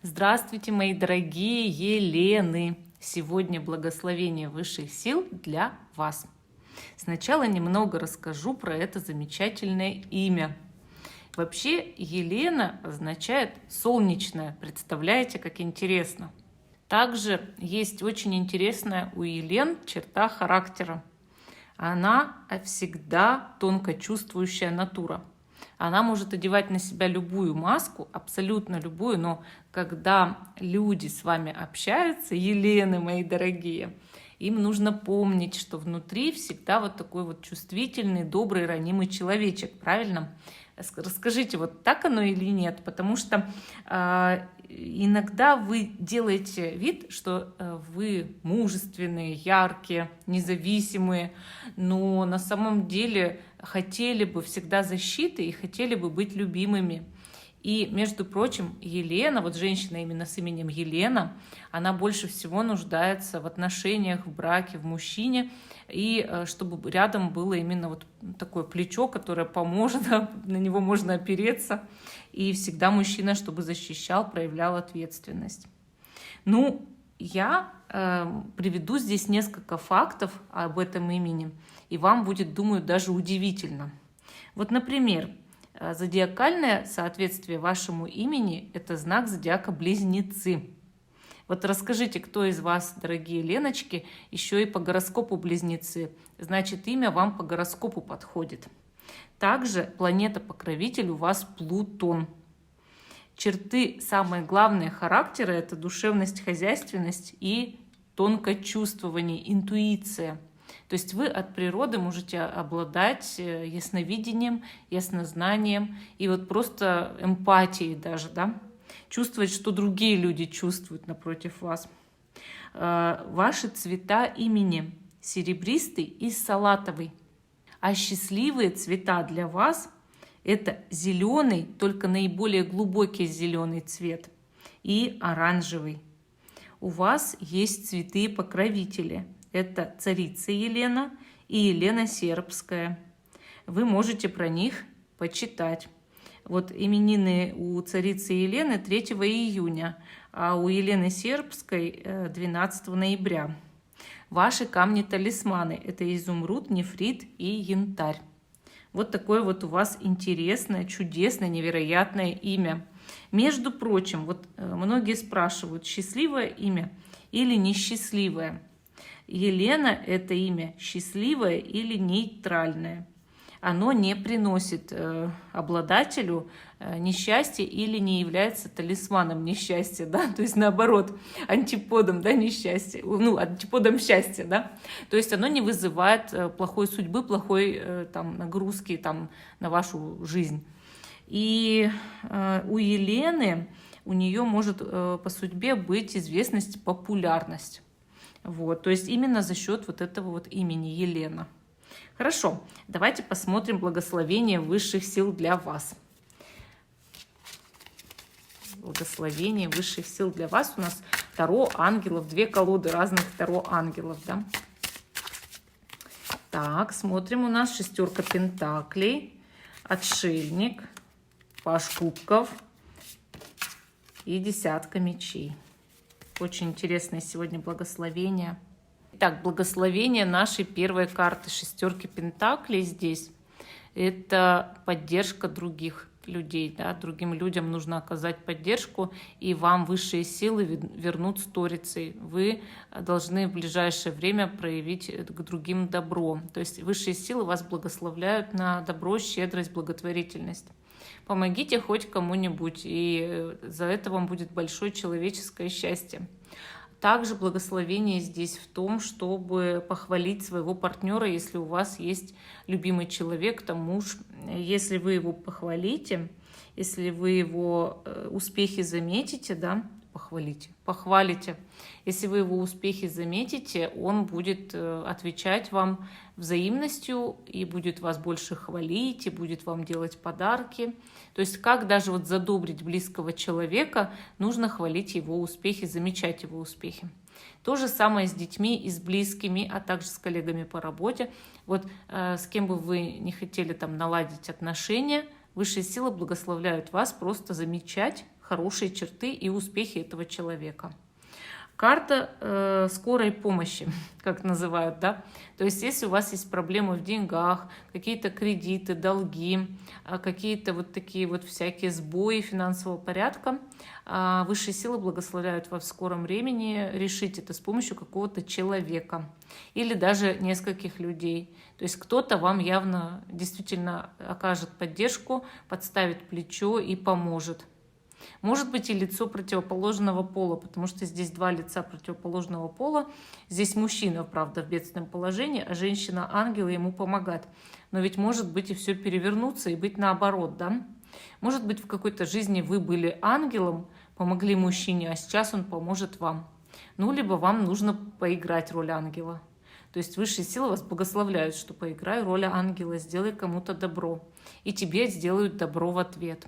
Здравствуйте, мои дорогие Елены! Сегодня благословение высших сил для вас. Сначала немного расскажу про это замечательное имя. Вообще Елена означает солнечная. Представляете, как интересно? Также есть очень интересная у Елен черта характера. Она всегда тонко чувствующая натура. Она может одевать на себя любую маску, абсолютно любую, но когда люди с вами общаются, Елены, мои дорогие, им нужно помнить, что внутри всегда вот такой вот чувствительный, добрый, ранимый человечек, правильно? Расскажите, вот так оно или нет? Потому что иногда вы делаете вид, что вы мужественные, яркие, независимые, но на самом деле хотели бы всегда защиты и хотели бы быть любимыми. И, между прочим, Елена, вот женщина именно с именем Елена, она больше всего нуждается в отношениях, в браке, в мужчине, и чтобы рядом было именно вот такое плечо, которое поможет, на него можно опереться, и всегда мужчина, чтобы защищал, проявлял ответственность. Ну, я приведу здесь несколько фактов об этом имени, и вам будет, думаю, даже удивительно. Вот, например, зодиакальное соответствие вашему имени – это знак зодиака Близнецы. Вот расскажите, кто из вас, дорогие Леночки, еще и по гороскопу Близнецы? Значит, имя вам по гороскопу подходит. Также планета-покровитель у вас Плутон. Черты самые главные характера – это душевность, хозяйственность и тонкочувствование, интуиция. То есть вы от природы можете обладать ясновидением, яснознанием и вот просто эмпатией даже, да? Чувствовать, что другие люди чувствуют напротив вас. Ваши цвета имени – серебристый и салатовый. А счастливые цвета для вас – это зеленый, только наиболее глубокий зеленый цвет, и оранжевый. У вас есть цветы-покровители. Это царица Елена и Елена Сербская. Вы можете про них почитать. Вот именины у царицы Елены 3 июня, а у Елены Сербской 12 ноября. Ваши камни-талисманы – это изумруд, нефрит и янтарь. Вот такое вот у вас интересное, чудесное, невероятное имя. Между прочим, вот многие спрашивают, счастливое имя или несчастливое. Елена – это имя счастливое или нейтральное. Оно не приносит обладателю несчастья или не является талисманом несчастья, да, то есть наоборот, антиподом, да, несчастья, ну, антиподом счастья, да, то есть оно не вызывает плохой судьбы, плохой там нагрузки там на вашу жизнь. И у Елены, у нее может по судьбе быть известность, популярность. Вот, то есть именно за счет вот этого вот имени Елена. Хорошо, давайте посмотрим благословение высших сил для вас. Благословение высших сил для вас. У нас Таро ангелов, 2 колоды разных Таро ангелов, да? Так, смотрим, у нас 6 пентаклей, отшельник, паж кубков и 10 мечей. Очень интересное сегодня благословение. Итак, благословение нашей первой карты 6 пентаклей здесь. Это поддержка других людей. Да? Другим людям нужно оказать поддержку, и вам высшие силы вернут сторицей. Вы должны в ближайшее время проявить к другим добро. То есть высшие силы вас благословляют на добро, щедрость, благотворительность. Помогите хоть кому-нибудь, и за это вам будет большое человеческое счастье. Также благословение здесь в том, чтобы похвалить своего партнера, если у вас есть любимый человек, там муж. Если вы его похвалите, если вы его успехи заметите, да, похвалите. Если вы его успехи заметите, он будет отвечать вам взаимностью и будет вас больше хвалить, и будет вам делать подарки. То есть как даже вот задобрить близкого человека, нужно хвалить его успехи, замечать его успехи. То же самое с детьми и с близкими, а также с коллегами по работе. Вот с кем бы вы не хотели там наладить отношения, высшие силы благословляют вас просто замечать хорошие черты и успехи этого человека. Карта скорой помощи, как называют, да. То есть, если у вас есть проблемы в деньгах, какие-то кредиты, долги, какие-то вот такие вот всякие сбои финансового порядка, высшие силы благословляют вас в скором времени решить это с помощью какого-то человека или даже нескольких людей. То есть кто-то вам явно действительно окажет поддержку, подставит плечо и поможет. Может быть и лицо противоположного пола, потому что здесь два лица противоположного пола. Здесь мужчина, правда, в бедственном положении, а женщина-ангел ему помогает. Но ведь может быть и все перевернуться и быть наоборот, да? Может быть, в какой-то жизни вы были ангелом, помогли мужчине, а сейчас он поможет вам. Ну, либо вам нужно поиграть роль ангела. То есть высшие силы вас благословляют, что поиграй роль ангела, сделай кому-то добро. И тебе сделают добро в ответ.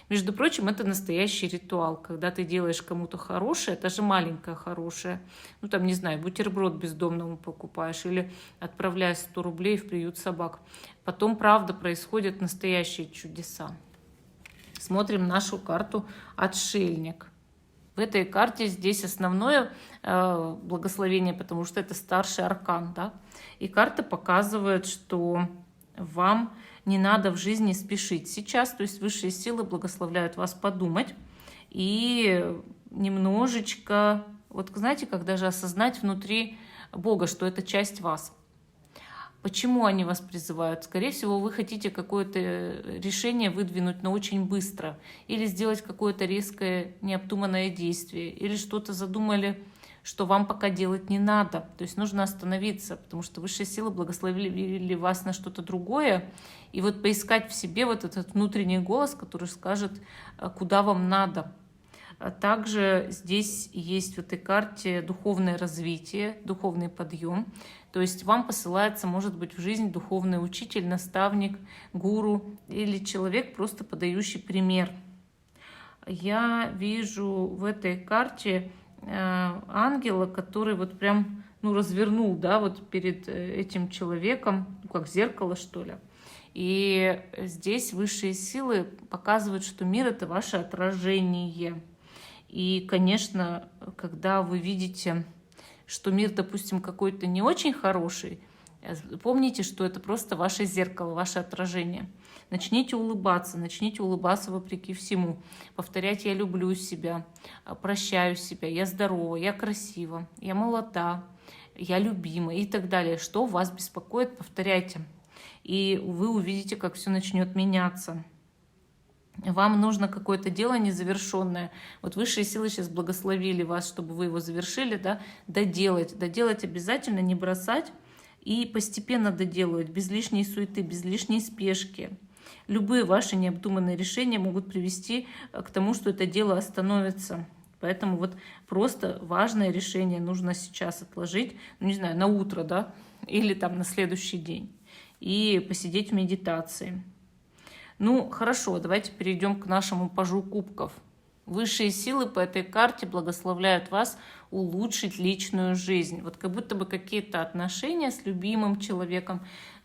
Между прочим, это настоящий ритуал, когда ты делаешь кому-то хорошее, даже маленькое хорошее, ну там, не знаю, бутерброд бездомному покупаешь или отправляешь 100 рублей в приют собак. Потом, правда, происходят настоящие чудеса. Смотрим нашу карту «Отшельник». В этой карте здесь основное благословение, потому что это старший аркан, да? И карта показывает, что вам не надо в жизни спешить сейчас, то есть высшие силы благословляют вас подумать и немножечко, вот знаете, как даже осознать внутри Бога, что это часть вас. Почему они вас призывают? Скорее всего, вы хотите какое-то решение выдвинуть, но очень быстро, или сделать какое-то резкое, необдуманное действие, или что-то задумали, что вам пока делать не надо. То есть нужно остановиться, потому что высшие силы благословили вас на что-то другое. И вот поискать в себе вот этот внутренний голос, который скажет, куда вам надо. Также здесь есть в этой карте духовное развитие, духовный подъем. То есть вам посылается, может быть, в жизнь духовный учитель, наставник, гуру или человек, просто подающий пример. Я вижу в этой карте ангела, который вот прям, развернул, да, вот перед этим человеком, как зеркало, что ли. И здесь высшие силы показывают, что мир — это ваше отражение. И, конечно, когда вы видите, что мир, допустим, какой-то не очень хороший, помните, что это просто ваше зеркало, ваше отражение. Начните улыбаться вопреки всему. Повторять «я люблю себя», «прощаю себя», «я здорова», «я красива», «я молода», «я любима» и так далее. Что вас беспокоит, повторяйте. И вы увидите, как все начнет меняться. Вам нужно какое-то дело незавершенное. Вот высшие силы сейчас благословили вас, чтобы вы его завершили, да, доделать. Доделать обязательно, не бросать. И постепенно доделывать, без лишней суеты, без лишней спешки. Любые ваши необдуманные решения могут привести к тому, что это дело остановится. Поэтому вот просто важное решение нужно сейчас отложить, не знаю, на утро, да, или там на следующий день. И посидеть в медитации. Ну, хорошо, давайте перейдем к нашему пажу кубков. Высшие силы по этой карте благословляют вас улучшить личную жизнь. Вот как будто бы какие-то отношения с любимым человеком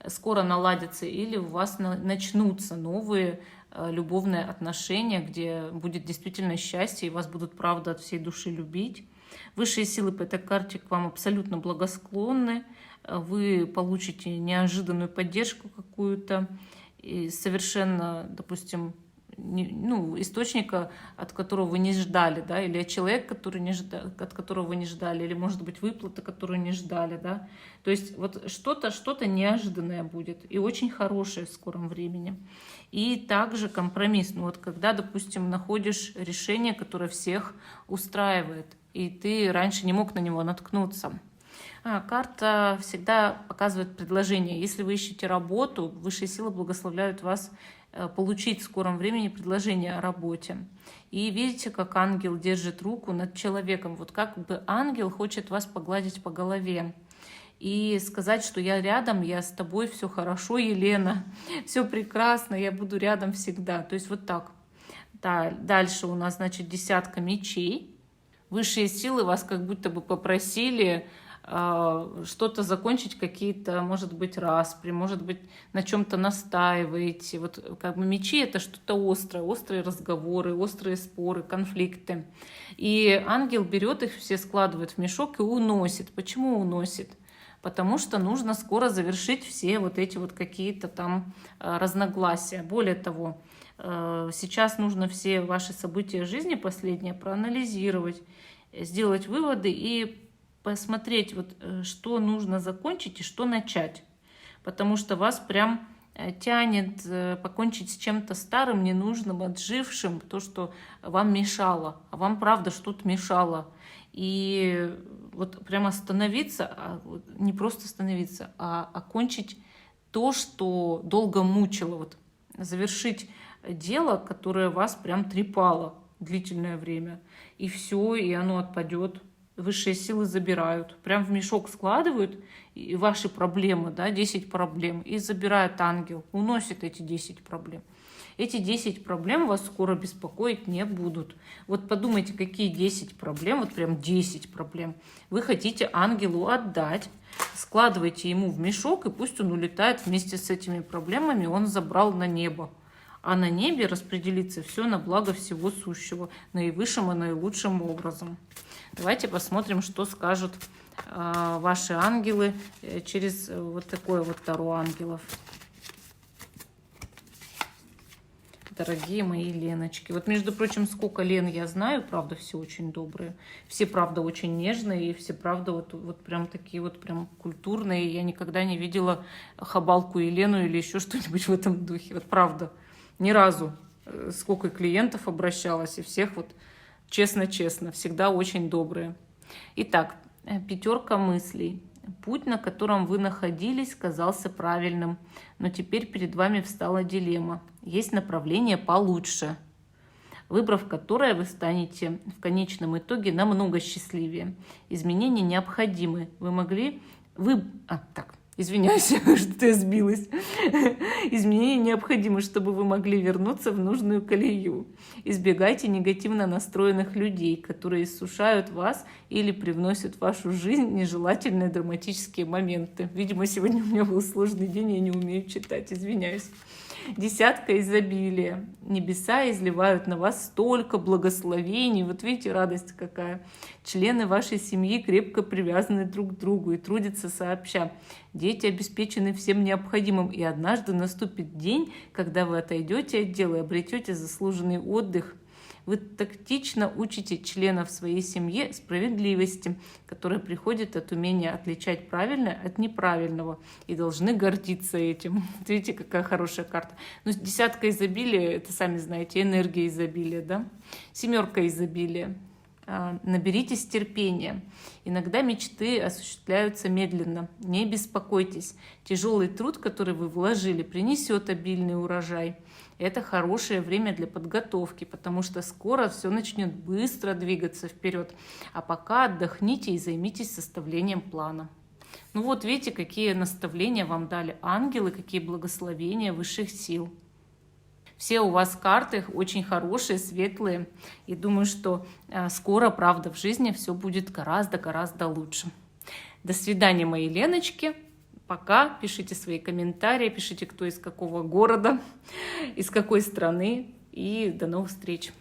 скоро наладятся, или у вас начнутся новые любовные отношения, где будет действительно счастье, и вас будут, правда, от всей души любить. Высшие силы по этой карте к вам абсолютно благосклонны. Вы получите неожиданную поддержку какую-то, и совершенно, допустим, источника, от которого вы не ждали, да, или человек, от которого вы не ждали, или, может быть, выплата, которую не ждали, да. То есть вот что-то неожиданное будет и очень хорошее в скором времени. И также компромисс. Вот когда, допустим, находишь решение, которое всех устраивает, и ты раньше не мог на него наткнуться. Карта всегда показывает предложение. Если вы ищете работу, высшие силы благословляют вас получить в скором времени предложение о работе. И видите, как ангел держит руку над человеком. Вот как бы ангел хочет вас погладить по голове и сказать, что я рядом, я с тобой, все хорошо, Елена, все прекрасно, я буду рядом всегда. То есть вот так. Да, дальше у нас, значит, 10 мечей. Высшие силы вас как будто бы попросили что-то закончить, какие-то, может быть, распри, может быть, на чем-то настаиваете. Вот как бы мечи — это что-то острое, острые разговоры, острые споры, конфликты. И ангел берет их все, складывает в мешок и уносит. Почему уносит? Потому что нужно скоро завершить все вот эти вот какие-то там разногласия. Более того, сейчас нужно все ваши события жизни последние проанализировать, сделать выводы и посмотреть, вот, что нужно закончить и что начать. Потому что вас прям тянет покончить с чем-то старым, ненужным, отжившим, то, что вам мешало. А вам, правда, что-то мешало. И вот прям остановиться, не просто остановиться, а окончить то, что долго мучило. Вот, завершить дело, которое вас прям трепало длительное время. И все, и оно отпадет. Высшие силы забирают. Прям в мешок складывают и ваши проблемы, да, 10 проблем, и забирает ангел, уносит эти 10 проблем. Эти 10 проблем вас скоро беспокоить не будут. Вот подумайте, какие 10 проблем, вот прям 10 проблем вы хотите ангелу отдать, складывайте ему в мешок, и пусть он улетает вместе с этими проблемами, он забрал на небо. А на небе распределится все на благо всего сущего, наивысшим и наилучшим образом. Давайте посмотрим, что скажут ваши ангелы через вот такое вот таро ангелов. Дорогие мои Леночки. Вот, между прочим, сколько Лен я знаю, правда, все очень добрые. Все, правда, очень нежные, и все, правда, вот прям такие вот прям культурные. Я никогда не видела Хабалку Елену или еще что-нибудь в этом духе. Вот правда, ни разу. Сколько клиентов обращалась, и всех вот честно-честно, всегда очень добрые. Итак, 5 мыслей. Путь, на котором вы находились, казался правильным, но теперь перед вами встала дилемма. Есть направление получше, выбрав которое, вы станете в конечном итоге намного счастливее. Изменения необходимы. Извиняюсь, что я сбилась. Изменения необходимы, чтобы вы могли вернуться в нужную колею. Избегайте негативно настроенных людей, которые иссушают вас или привносят в вашу жизнь нежелательные драматические моменты. Видимо, сегодня у меня был сложный день, я не умею читать, извиняюсь. 10 изобилия. Небеса изливают на вас столько благословений. Вот видите, радость какая. Члены вашей семьи крепко привязаны друг к другу и трудятся сообща. Дети обеспечены всем необходимым. И однажды наступит день, когда вы отойдете от дела и обретете заслуженный отдых. Вы тактично учите членов своей семьи справедливости, которая приходит от умения отличать правильное от неправильного, и должны гордиться этим. Видите, какая хорошая карта. Ну, 10 изобилия, это, сами знаете, энергия изобилия, да? 7 изобилия. Наберитесь терпения. Иногда мечты осуществляются медленно. Не беспокойтесь. Тяжелый труд, который вы вложили, принесет обильный урожай. Это хорошее время для подготовки, потому что скоро все начнет быстро двигаться вперед. А пока отдохните и займитесь составлением плана. Ну вот видите, какие наставления вам дали ангелы, какие благословения высших сил. Все у вас карты очень хорошие, светлые. И думаю, что скоро, правда, в жизни все будет гораздо-гораздо лучше. До свидания, мои Леночки. Пока. Пишите свои комментарии, пишите, кто из какого города, из какой страны. И до новых встреч.